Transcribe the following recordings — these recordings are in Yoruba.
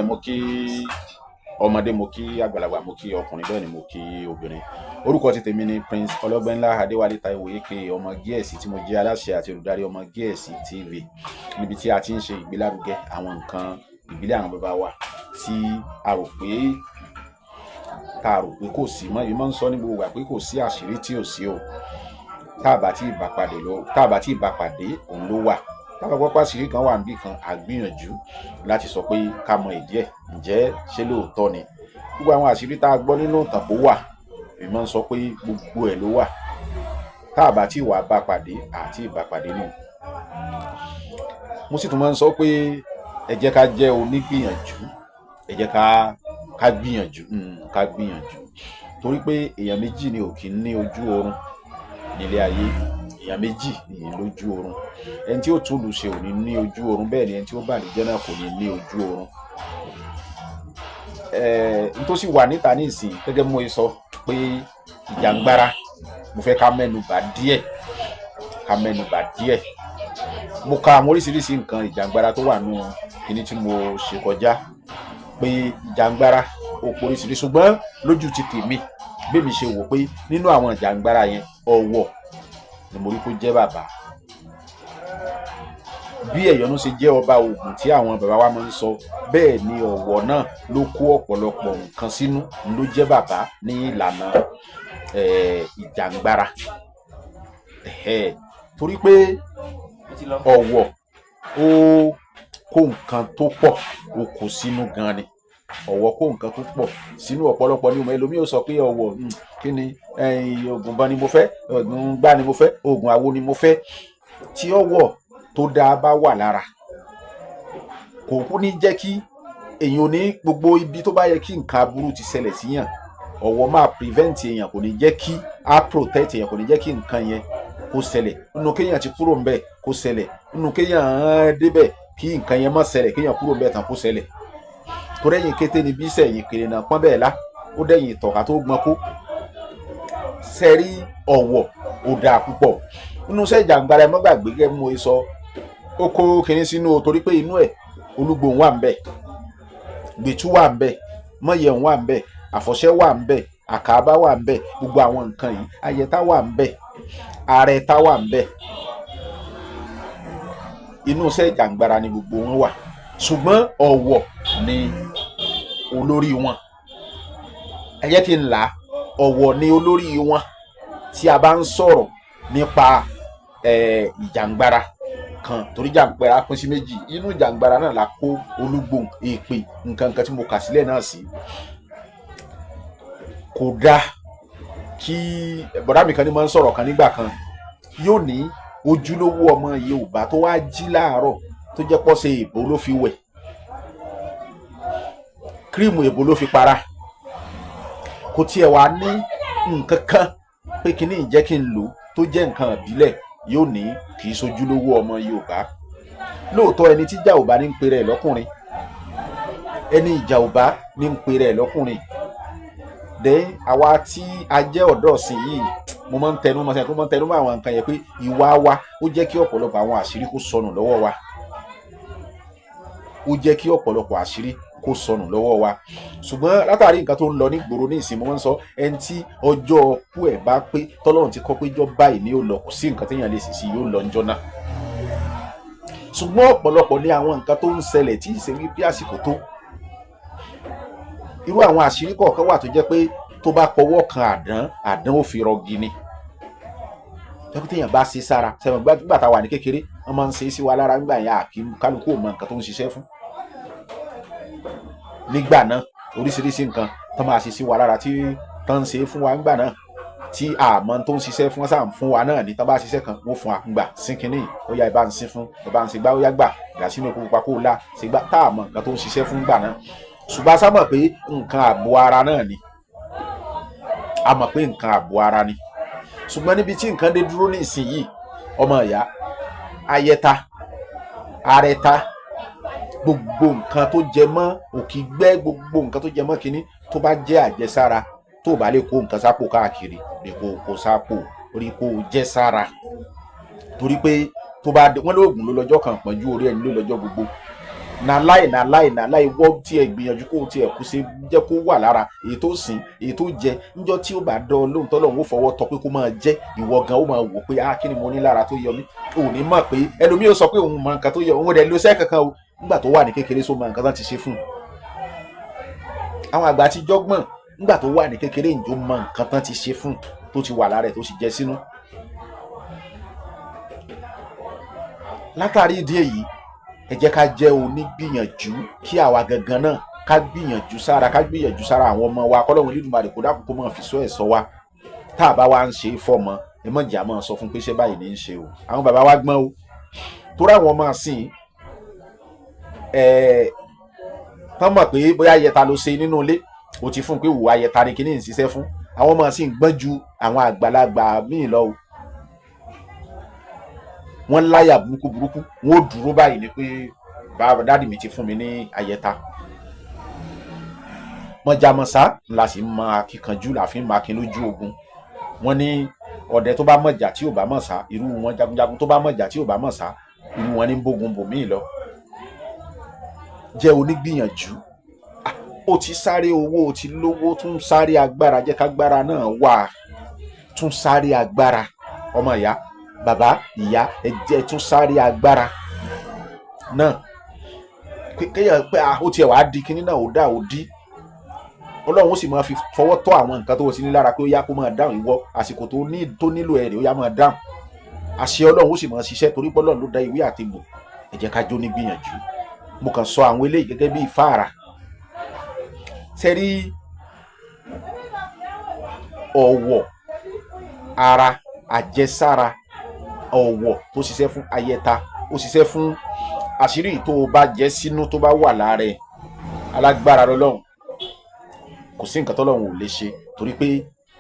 Mo kí ọmọdé, mo kí àgbàlagbà, mo kí ọkùnrin, bẹ́ẹ̀ ni mo kí obìnrin. Orúkọ ti tèmi ni Prince Ọlọ́gbẹ́nlá Adéwálé Táíwò aka ọmọ Gíẹ̀sì, tí mo jẹ́ aláṣẹ àti olùdarí ọmọ Gíẹ̀sì TV, níbi tí a ti ń ṣe ìgbélárugẹ àwọn nǹkan ìbílẹ̀ àwọn bàbá wa tí a rò pé kò sí mọ́. Èmi máa ń sọ ní gbogbo ìgbà pé kò sí àṣírí tí ò sí o. Tá a bá tí ì bá pàdé òun ló wà. Tábà gbọ́ pé àṣírí kan wà níbì kan, a gbìyànjú láti sọ pé ká mọ ìdí ẹ̀. Ǹjẹ́ ṣé lóòótọ́ ni? Gbogbo àwọn àṣírí tá a gbọ́ nínú ìtàn tó wà, èmi máa ń sọ pé gbogbo ẹ̀ ló wà. Tá a bá tí wà bá pàdé àti ìbá pàdé nù. Mo sì tún máa ń sọ pé ẹ jẹ́ ká jẹ́ onígbìyànjú, ẹ jẹ́ ká gbìyànjú, torí pé èèyàn méjì ni ò kí ń ní ojú oorun nílé ayé. Èèyàn méjì ni lójú oorun. Ẹni tí ó tún lù ṣe ò ní ní ojú oorun, bẹ́ẹ̀ ni ẹni tí ó bà lè jẹ́ náà kò ní ní ojú oorun. N tó sì wà níta ní ìsìn, gẹ́gẹ́ bí mo sọ pé ìjàngbara, mo fẹ́ ká mẹ́nu bà díẹ̀. Mo ka àwọn oríṣiríṣi nǹkan ìjàngbara tó wà nínú kíní tí mo ṣe kọjá, pé ìjàngbara ó pọ̀ oríṣiríṣi, ṣùgbọ́n lójú ti tèmi, bẹ́ẹ̀ mi ṣe wò pé nínú àwọn ìjàngbara yẹn, Ọ̀wọ̀ ni mo rí kó jẹ́ bàbá. Bí Ẹ̀yọ́nú ṣe jẹ́ ọba Ògùn tí àwọn bàbá wa máa ń sọ, bẹ́ẹ̀ ni Ọ̀wọ̀ náà ló kó ọ̀pọ̀lọpọ̀ nǹkan sínú, ló jẹ́ bàbá ní ìlànà ìjàngbara. Torí pé Ọ̀wọ̀ ó kó nǹkan tó pọ̀, ó kó sínú gan ni. Ọ̀wọ̀ kó nǹkan tó pọ̀ sínú. Ọ̀pọ̀lọpọ̀ ní ọmọ ẹlòmíì ó sọ pé Ọ̀wọ̀ kí ni, Ògùn bá ni mo fẹ́, Ògùn gbá ni mo fẹ́, Ògùn àwo ni mo fẹ́. Tí Ọ̀wọ̀ tó dáa bá wà lára, kò kú ní jẹ́ kí èèyàn ní gbogbo ibi tó bá yẹ kí nǹkan aburú ti ṣẹlẹ̀ síyàn, Ọ̀wọ̀ máa prevent èèyàn, kò ní jẹ́ kí á protect èèyàn, kò ní jẹ́ kí nǹkan yẹn kó ṣẹlẹ̀. Nínú kéèyàn ti kúrò ńbẹ̀ kó ṣẹlẹ̀, nínú kéèyàn débẹ̀ kí nǹkan yẹn má ṣẹlẹ̀, kéèyàn kúrò ńbẹ̀ tán kó ṣẹlẹ̀. Tó dẹ́yìn kété ni bí sẹ́yìn kéré náà pọ́n bẹ́ẹ̀ lá, ó dẹ́yìn ìtọ̀ka tó gbọ́n kó. Sẹ́rí Ọ̀wọ̀ ó dáa púpọ̀. Nínú iṣẹ́ ìjàngbara, ẹ má gbàgbé gẹ́gẹ́ bí mo sọ, ó kó kinní sínú, torí pé inú ẹ̀ Olúgbòhùn wà ńbẹ̀, Gbètú wà ńbẹ̀, Mọ́yẹ̀hùn wà ńbẹ̀, Àfọ̀ṣẹ́ wà ńbẹ̀, Àkàbá wà ńbẹ̀, gbogbo àwọn nǹkan yìí, Ayẹta wà ńbẹ̀, Arẹta wà ńbẹ̀. Inú iṣẹ́ ìjàngbara ni gbogbo wọn wà, ṣùgbọ́n Ọ̀wọ̀ ni olórí wọn. Ẹ jẹ́ kí n là á, Ọ̀wọ̀ ni olórí wọn tí a bá ń sọ̀rọ̀ nípa ìjàngbara kan, torí ìjàngbara pín sí méjì. Inú ìjàngbara náà la kó Olúgbòhùn, Èpè, nǹkan tí mo kà sílẹ̀ náà sí. Kò dáa kí bọ̀dá mi kan ní máa ń sọ̀rọ̀ kan nígbà kan, yóò ní ojúlówó ọmọ Yorùbá tó wá jí láàárọ̀ tó jẹ́ pọ́sẹ̀ èbó ló fi wẹ̀, kírímù èbó ló fi para, kò tiẹ̀ wá ní nǹkan kan pé kíní ìjẹ́ kí n lò tó jẹ́ nǹkan ìbílẹ̀, yóò ní kì í sojúlówó ọmọ Yorùbá. Lóòótọ́ ẹni tí ìjà ò bá ní ń pe rẹ̀ lọ́kùnrin, ẹni ìjà ò bá ní ń pe rẹ̀ lọ́kùnrin. Then àwa tí a jẹ́ ọ̀dọ́ ọ̀sìn yìí, mo máa ń tẹnu mọ́ àwọn nǹkan yẹn pé ìwà wa ó jẹ́ kí ọ̀pọ̀lọpọ̀ àwọn àṣírí kó sọnù lọ́wọ́ wa. Ó jẹ́ kí ọ̀pọ̀lọpọ̀ àṣírí kó sọnù lọ́wọ́ wa. Ṣùgbọ́n látàrí nǹkan tó ń lọ nígboro ní ìsìn, mo máa ń sọ, ẹni tí ọjọ́ kú ẹ̀ bá pé, tọ́lọ́run ti kọ́ pé jọ́ báyìí ni yóò lọ, kò sí nǹkan téèyàn lè sì sí, yóò lọ ńjọ́ náà. Ṣùgbọ́n ọ̀pọ̀lọpọ̀ ní àwọn nǹkan tó ń ṣẹlẹ̀ tí ìṣe wípé àsìkò tó. Irú àwọn àṣírí kọ̀ọ̀kan wà tó jẹ́ pé tó bá pọwọ́ kan àdán ó fi rọgí ni. Jẹ́ téèyàn bá ṣe sára, sẹ́wọ̀n gbà tá a wà ní kékeré, wọ́n máa ń ṣe é sí wa lára nígbà yẹn, kálukú ò mọ nǹkan tó ń ṣiṣẹ́ fún. Nígbà náà oríṣiríṣi nǹkan tó máa ṣe sí wa lára tí tán ń ṣe fún wa nígbà náà, tí àmọ́ tó ń ṣiṣẹ́ fún sáà fún wa náà ni. Tán bá ṣiṣẹ́ kan wọ́n fún wa gbà sí kínní, ó yá ìbá ń sin fún, ìbá ń ṣe gbá, ó yá gbà ìdá sínú epo pupa kó la ṣe gbá, tá àmọ́ nǹkan tó ń ṣiṣẹ́ fún gbà náà. Ṣùgbọ́n a sá mọ̀ pé nǹkan ààbò ara náà ni, a mọ̀ pé nǹkan ààbò ara ni. Ṣùgbọ́n níbi tí nǹkan dé dúró ní ìsinyìí, ọmọ ìyá, Ayẹta, Arẹta, gbogbo nǹkan tó jẹ mọ́ òkìgbẹ́, gbogbo nǹkan tó jẹ mọ́ kínní tó bá jẹ́ àjẹsára, tó bá lè kó nǹkan sápò káàkiri, lè kó sápò, rí kó jẹ́ sára. Torí pé tó bá wọ́n lóògùn ló lọ́jọ́ kan, pọ́njú orí ẹni ló lọ́jọ́ gbogbo. nàláì wọ́ tí ẹ gbìyànjú kó tiẹ̀ kú ṣe jẹ́ kó wà lára èyí tó sìn èyí tó jẹ níjọ́ tí ó bá dán lóhùn tọ́lọ́run ó fọwọ́ tọ́ pé kó máa jẹ́ ìwọ gan ó máa wò pé kí ni mo ní lára tó yọ mí ò ní mọ̀ pé ẹlòmíì ó sọ pé òun mọ nǹkan tó yọ òun rẹ̀ ló sẹ́ kankan o nígbà tó wà ní kékeré só mọ nǹkan tó ti ṣe fún un. àwọn àgbà ti jọ́gbọ́n nígbà tó wà ní kékeré ìjọ mọ nǹkan tán ti ṣe fún un tó ti wà lára ẹ̀ tó sì jẹ sínú. látàrí ìdí èyí ẹ jẹ́ ká jẹ́ onígbìyànjú kí àwa gangan náà ká gbìyànjú sára àwọn ọmọ wa kọ́lọ́run Olódùmarè kó dákun kó máa fi sọ ẹ̀ sọ wa tá a bá wá ń ṣe é fọ́mọ ẹ mọ̀ jà máa sọ fún pé ṣé báyìí ní í ṣe o àwọn bàbá wa gbọ́n o torí àwọn ọmọ sìn tán mọ̀ pé bóyá ayẹta ló ṣe nínú ilé o ti fún un pé wò ayẹta ni kíní ń ṣiṣẹ́ fún àwọn ọmọ sìn gbọ́n ju àwọn àgbàlagbà míì lọ o wọ́n láyà burúkú wọ́n ó dúró báyìí ni pé bàbá dáàdì mi ti fún mi ní ayẹta mọ̀jàmọ̀sá la sì mọ akíkanjú la fi ń mọ akin lójú ogun wọ́n ní ọdẹ tó bá mọ̀jà tí ò bá mọ̀sá irú wọn jagunjagun tó bá mọ̀jà tí ò bá mọ̀sá irú wọn ní bógun bòmíì lọ jẹ́ onígbìyànjú ó ti sáré owó ó ti lówó tún sáré agbára jẹ́ kágbára náà wà tún sáré agbára ọmọ ìyá bàbá ìyá ẹ jẹ́ tún sáré agbára náà kéèyàn pé ó tiẹ̀ wàá di kinní náà ó dá ó dí ọlọ́run ó sì máa fi fọwọ́ tọ́ àwọn nǹkan tó wọ́n sí ní lára pé ó yá kó máa dáhùn ìwọ àsìkò tó nílò ẹ̀rẹ̀ ó yá máa dáhùn àṣẹ ọlọ́run ó sì máa ṣiṣẹ́ torí pọ́lọ́run ló dá ìwé àti ìgbò ẹ jẹ́ ká jó ní gbìyànjú mo kàn sọ àwọn eléyìí gẹ́gẹ́ bí ìfáàrà sẹ́rí ọ̀wọ̀ ara àjẹsára ọ̀wọ̀ tó ṣiṣẹ́ fún ayẹta ó ṣiṣẹ́ fún àṣírí tó o bá jẹ́ sínú tó bá wà lára ẹ̀ alágbára lọ́lọ́run kò sí nǹkan tọ́lọ́run ò lè ṣe torí pé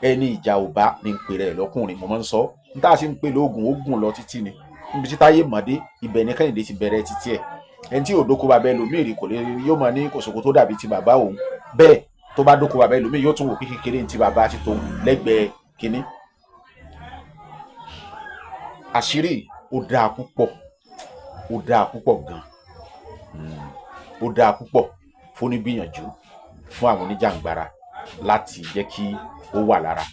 ẹni ìjà ò bá ní ń pè rẹ̀ lọ́kùnrin mo máa ń sọ n tá a sì ń pè lóògùn ó gùn lọ títí ni níbi tí táyé mọ̀dé ibẹ̀ ní Kẹ́hìndé ti bẹ̀rẹ̀ títí ẹ̀ ẹni tí ò dóko bàbá ẹlòmíì kò lè yóò máa ní kòsòkò tó dàbí ti bàbá òun bẹ́ẹ̀ tó bá dóko bàbá ẹlòmíì yóò tún wò kékeré ní ti bàbá ti tòun lẹ́gbẹ̀ẹ́ kínní. àṣírí ó dáa púpọ̀ gan ó dáa púpọ̀ fún onígbìyànjú fún àwọn oníjàǹgbara láti jẹ́ kí ó wà lára.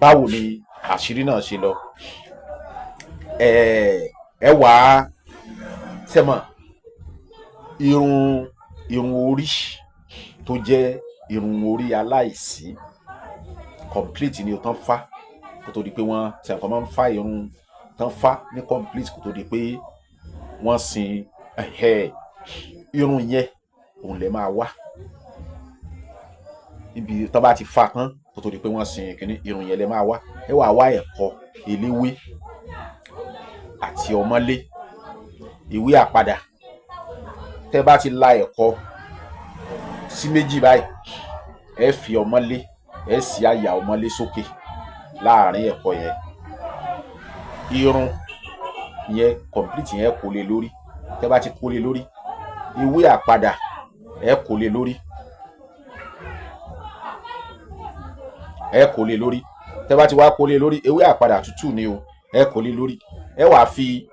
báwo ni àṣírí náà ṣe lọ ẹ wà á sẹ́mọ̀ irun orí tó jẹ́ irun orí aláìsí complete ni o tán fá kó tó di pé wọ́n ṣe nǹkan máa ń fa irun tán fá ní complete kó tó di pé wọ́n sin irun yẹn òun lè máa wá níbi tó bá ti fa kán kó tó di pé wọ́n sin kínní irun yẹn lè máa wá ẹ wà wá ẹ̀kọ́ eléwé àti ọmọlé ìwé àpadà tẹ́ bá ti la ẹ̀kọ́ sí méjì báyìí ẹ fi ọmọlé ẹ sì àyà ọmọlé sókè láàrin ẹ̀kọ́ yẹn irun yẹn complete yẹn kò lè lórí tẹ́ bá ti kó lè lórí ìwé àpadà ẹ kò lè lórí tẹ́ bá ti wá kó lè lórí ìwé àpadà tútù ni o ẹ kò lè lórí ẹ wàá fi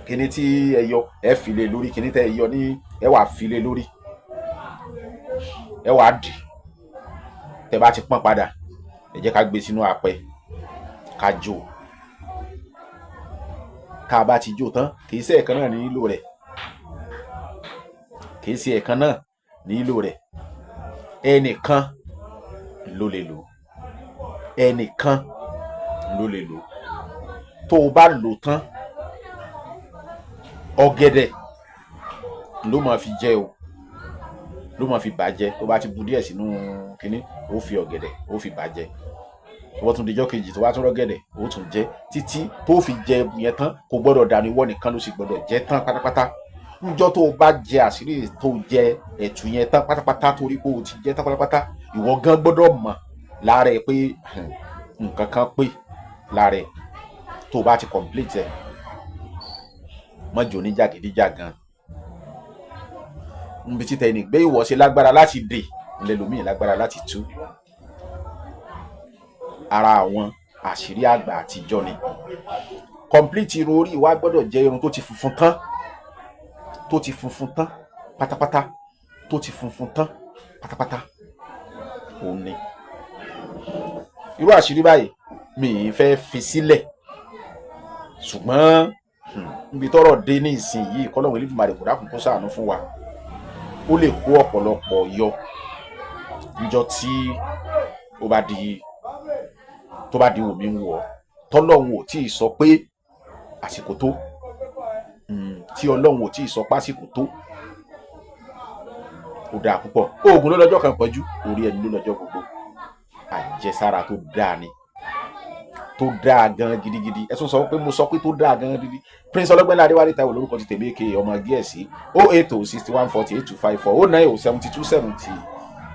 kíní tí ẹ yọ ẹ fi lé lórí kíní tẹ́ ẹ yọ ní ẹ wàá fi lé lórí ẹ wàá dì tẹ́ bá ti pọ́n padà ẹ jẹ́ ká gbé sínú apẹ ká jó ká bá ti jó tán kì í ṣe ẹ̀kan náà nílò rẹ̀ ẹnìkan ló lè lò tó o bá lò tán ọ̀gẹ̀dẹ̀ ló máa fi jẹ o ló máa fi bàjẹ́ tó bá ti bu díẹ̀ sínú kínní ó fi ọ̀gẹ̀dẹ̀ ó fi bàjẹ́ tó bá tún dijọ́ kejì tó bá tún rọ́gẹ̀dẹ̀ ó tún jẹ títí tó fi jẹ yẹn tán kò gbọ́dọ̀ dànù ìwọ nìkan ló sì gbọ́dọ̀ jẹ tán pátápátá níjọ́ tó o bá jẹ àṣírí tó jẹ ẹ̀tù yẹn tán pátápátá torí pé o ti jẹ tán pátápátá ìwọ gan gbọ́dọ̀ mọ̀ lára ẹ pé nǹkan kan pé lára ẹ tó o bá ti complete ẹ mọ́jọ oníjàgídíjàgan níbi títẹ ẹni gbé ìwọ ṣe lágbára láti dè ńlẹ́lòmíì lágbára láti tú ara àwọn àṣírí àgbà àtijọ́ ni complete irun orí wa gbọ́dọ̀ jẹ́ irun tó ti funfun tán pátápátá tó ti funfun tán pátápátá òun ni. Irú àṣírí báyìí mi ì fẹ́ fi sílẹ̀, ṣùgbọ́n níbi tọ́rọ̀ dé ní ìsìn yìí kọ́lọ́hún Elédùmarè kò dákun kó ṣàánú fún wa. Ó lè kó ọ̀pọ̀lọpọ̀ yọ níjọ́ tí ó bá di wòmí ń wọ̀ tọ́lọ́hún ò tí ì sọ pé àsìkò tó, tí Ọlọ́hun ò tí ì sọ pé àsìkò tó. Ó dáa púpọ̀. Oògùn ló lọ́jọ́ kan pọ̀jù, orí ẹni ló lọ́jọ́ gbogbo. Àjẹsára tó dáa ni, tó dáa gan gidigidi. Ẹ tún sọ pé mo sọ pé tó dáa gan gidigidi. Prince Ọlọ́gbẹ́nlé Adéwálé Táíwò lórúkọ ti tèmi èké ọmọ Gẹ̀ẹ́sì. 08061482542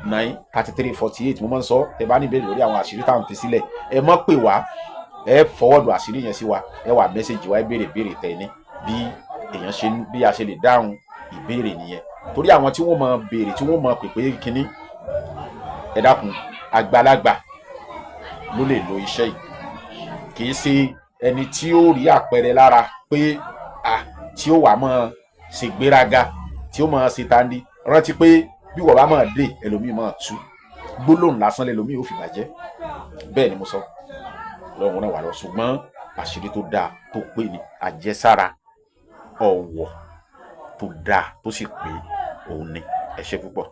09072729348. Mo máa ń sọ ẹ bá ní ìbéèrè lórí àwọn àṣírí tá à ń fi sílẹ̀, ẹ mọ́ pè wá, ẹ fọwọ́dù àṣírí yẹn sí wa, ẹ wà mẹ́sẹ̀jì wa, ẹ béèrè tẹ̀ ní bí a ṣe lè dáhùn ìbéèrè nìyẹn. Torí àwọn tí wọ́n máa béèrè tí wọ́n máa pèpè kínní, ẹ dákun, àgbàlagbà ló lè lo iṣẹ́ yìí, kì í ṣe ẹni tí ó rí àpẹẹrẹ lára pé tí ó wà máa ṣe gbéraga, tí ó máa ṣe tandi. Rántí pé bí wọ́n bá máa dé ẹlòmíì máa tú, gbólóhùn lásán lẹlòmíì ó fi bàjẹ́. Bẹ́ẹ̀ ni mo sọ, lọ́run náà wà lọ. Ṣùgbọ́n àṣírí tó dáa tó pé ni àjẹsára ọ̀wọ̀ tó dáa tó sì pé òun ni. Ẹ ṣé púpọ̀.